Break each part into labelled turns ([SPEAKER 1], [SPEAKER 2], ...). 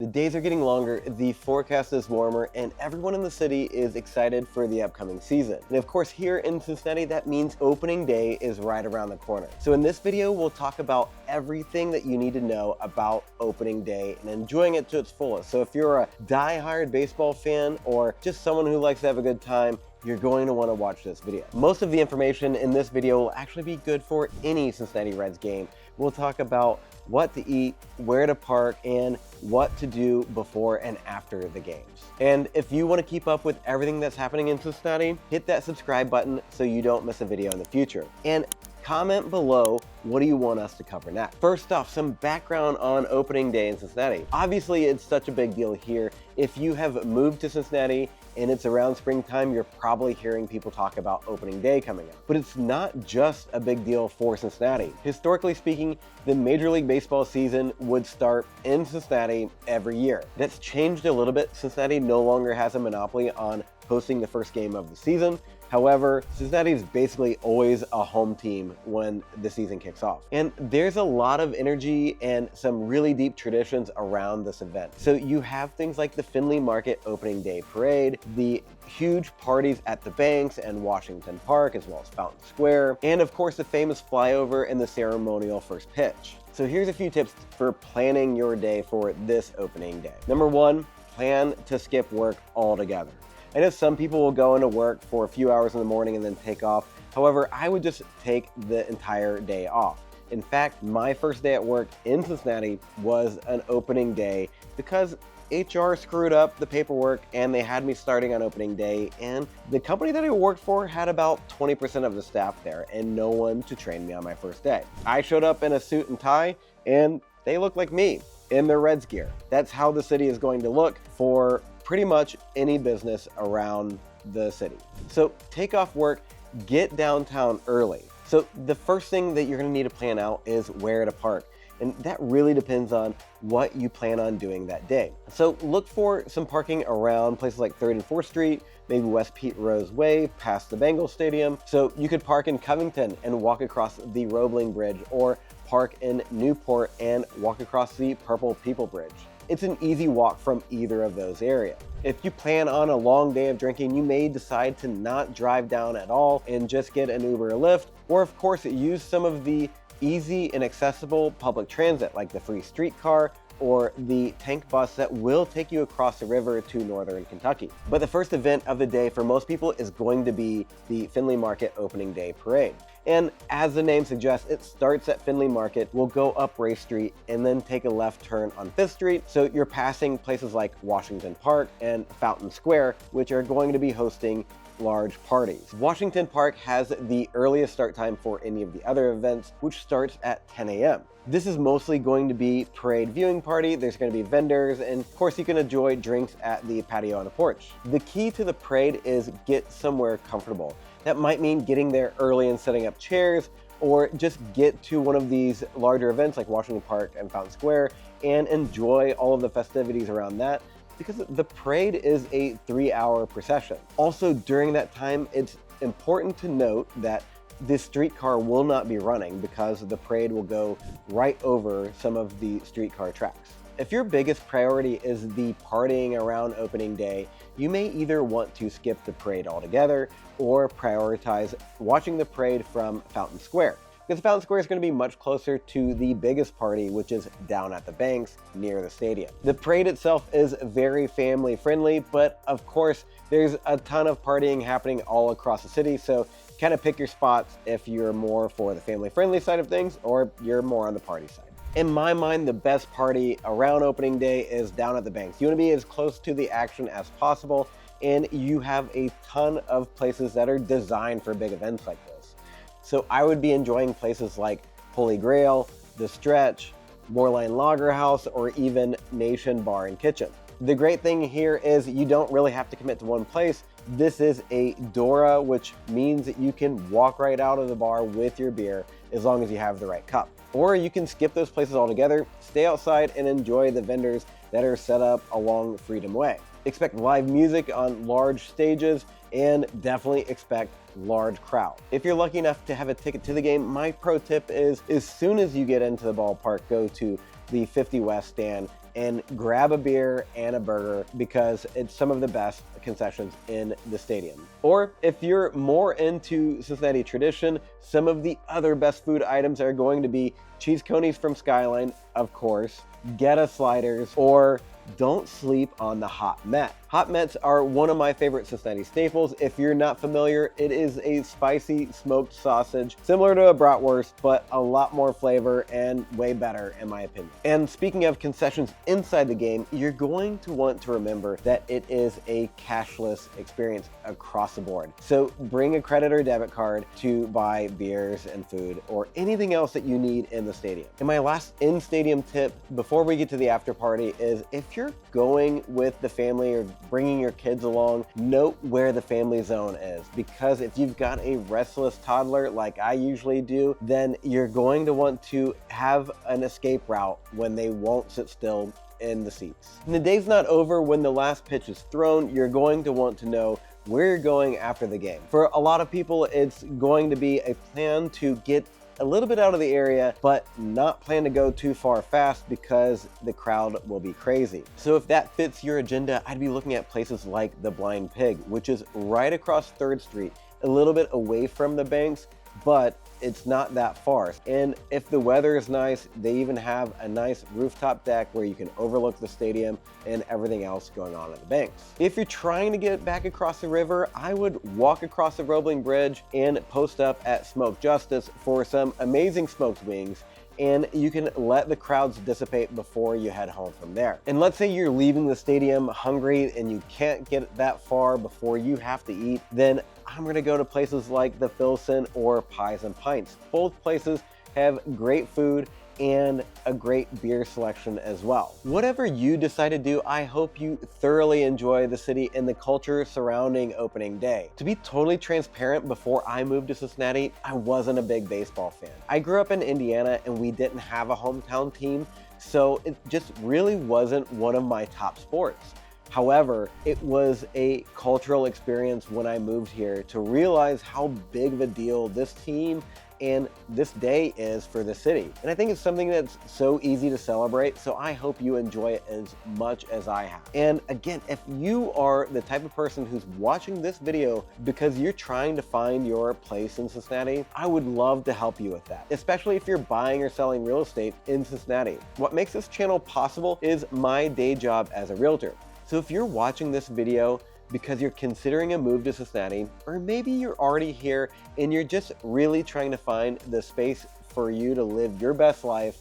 [SPEAKER 1] The days are getting longer, the forecast is warmer, and everyone in the city is excited for the upcoming season. And of course, here in Cincinnati, that means opening day is right around the corner. So in this video, we'll talk about everything that you need to know about opening day and enjoying it to its fullest. So if you're a die-hard baseball fan or just someone who likes to have a good time, you're going to want to watch this video. Most of the information in this video will actually be good for any Cincinnati Reds game. We'll talk about what to eat, where to park, and what to do before and after the games. And if you want to keep up with everything that's happening in Cincinnati, hit that subscribe button so you don't miss a video in the future. And comment below, what do you want us to cover next? First off, some background on opening day in Cincinnati. Obviously, it's such a big deal here. If you have moved to Cincinnati and it's around springtime, you're probably hearing people talk about opening day coming up. But it's not just a big deal for Cincinnati. Historically speaking, the Major League Baseball season would start in Cincinnati every year. That's changed a little bit. Cincinnati no longer has a monopoly on hosting the first game of the season. However, Cincinnati is basically always a home team when the season kicks off. And there's a lot of energy and some really deep traditions around this event. So you have things like the Findlay Market opening day parade, the huge parties at the banks and Washington Park, as well as Fountain Square, and of course the famous flyover and the ceremonial first pitch. So here's a few tips for planning your day for this opening day. Number one, plan to skip work altogether. I know some people will go into work for a few hours in the morning and then take off. However, I would just take the entire day off. In fact, my first day at work in Cincinnati was an opening day because HR screwed up the paperwork and they had me starting on opening day, and the company that I worked for had about 20% of the staff there and no one to train me on my first day. I showed up in a suit and tie and they looked like me in their Reds gear. That's how the city is going to look for pretty much any business around the city. So take off work, get downtown early. So the first thing that you're gonna need to plan out is where to park. And that really depends on what you plan on doing that day. So look for some parking around places like 3rd and 4th Street, maybe West Pete Rose Way, past the Bengals Stadium. So you could park in Covington and walk across the Roebling Bridge, or park in Newport and walk across the Purple People Bridge. It's an easy walk from either of those areas. If you plan on a long day of drinking, you may decide to not drive down at all and just get an Uber or Lyft, or of course use some of the easy and accessible public transit like the free streetcar or the tank bus that will take you across the river to northern Kentucky. But the first event of the day for most people is going to be the Findlay Market opening day parade. And as the name suggests, it starts at Findlay Market, will go up Race Street, and then take a left turn on 5th Street. So you're passing places like Washington Park and Fountain Square, which are going to be hosting large parties. Washington Park has the earliest start time for any of the other events, which starts at 10 a.m. This is mostly going to be parade viewing party. There's going to be vendors, and of course you can enjoy drinks at the patio on the porch. The key to the parade is get somewhere comfortable. That might mean getting there early and setting up chairs, or just get to one of these larger events like Washington Park and Fountain Square and enjoy all of the festivities around that, because the parade is a 3-hour procession. Also, during that time, it's important to note that this streetcar will not be running because the parade will go right over some of the streetcar tracks. If your biggest priority is the partying around opening day, you may either want to skip the parade altogether or prioritize watching the parade from Fountain Square, because Fountain Square is going to be much closer to the biggest party, which is down at the banks near the stadium. The parade itself is very family friendly, but of course there's a ton of partying happening all across the city, so kind of pick your spots if you're more for the family friendly side of things or you're more on the party side. In my mind, the best party around opening day is down at the banks. You want to be as close to the action as possible, and you have a ton of places that are designed for big events like this. So I would be enjoying places like Holy Grail, The Stretch, Moorline Lager House, or even Nation Bar and Kitchen. The great thing here is you don't really have to commit to one place. This is a Dora, which means that you can walk right out of the bar with your beer as long as you have the right cup. Or you can skip those places altogether, stay outside and enjoy the vendors that are set up along Freedom Way. Expect live music on large stages and definitely expect large crowd. If you're lucky enough to have a ticket to the game, my pro tip is as soon as you get into the ballpark, go to the 50 West stand and grab a beer and a burger because it's some of the best concessions in the stadium. Or if you're more into Cincinnati tradition, some of the other best food items are going to be cheese conies from Skyline, of course, Geta sliders, or don't sleep on the hot Met. Hot Mets are one of my favorite Cincinnati staples. If you're not familiar, it is a spicy smoked sausage, similar to a bratwurst, but a lot more flavor and way better in my opinion. And speaking of concessions inside the game, you're going to want to remember that it is a cashless experience across the board. So bring a credit or debit card to buy beers and food or anything else that you need in the stadium. And my last in-stadium tip before we get to the after party is if you're going with the family or bringing your kids along, note where the family zone is, because if you've got a restless toddler like I usually do, then you're going to want to have an escape route when they won't sit still in the seats. And the day's not over when the last pitch is thrown. You're going to want to know where you're going after the game. For a lot of people, it's going to be a plan to get a little bit out of the area, but not plan to go too far fast because the crowd will be crazy. So if that fits your agenda, I'd be looking at places like the Blind Pig, which is right across 3rd Street, a little bit away from the banks, but it's not that far. And if the weather is nice, they even have a nice rooftop deck where you can overlook the stadium and everything else going on at the banks. If you're trying to get back across the river, I would walk across the Roebling Bridge and post up at Smoke Justice for some amazing smoked wings, and you can let the crowds dissipate before you head home from there. And let's say you're leaving the stadium hungry and you can't get that far before you have to eat, then I'm gonna go to places like the Filson or Pies and Pints. Both places have great food and a great beer selection as well. Whatever you decide to do, I hope you thoroughly enjoy the city and the culture surrounding opening day. To be totally transparent, before I moved to Cincinnati, I wasn't a big baseball fan. I grew up in Indiana and we didn't have a hometown team, so it just really wasn't one of my top sports. However, it was a cultural experience when I moved here to realize how big of a deal this team and this day is for the city. And I think it's something that's so easy to celebrate, so I hope you enjoy it as much as I have. And again, if you are the type of person who's watching this video because you're trying to find your place in Cincinnati, I would love to help you with that, especially if you're buying or selling real estate in Cincinnati. What makes this channel possible is my day job as a realtor. So if you're watching this video because you're considering a move to Cincinnati, or maybe you're already here and you're just really trying to find the space for you to live your best life,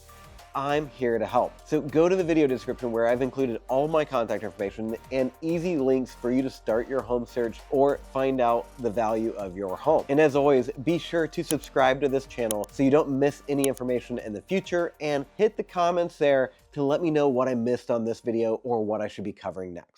[SPEAKER 1] I'm here to help. So go to the video description where I've included all my contact information and easy links for you to start your home search or find out the value of your home. And as always, be sure to subscribe to this channel so you don't miss any information in the future, and hit the comments there to let me know what I missed on this video or what I should be covering next.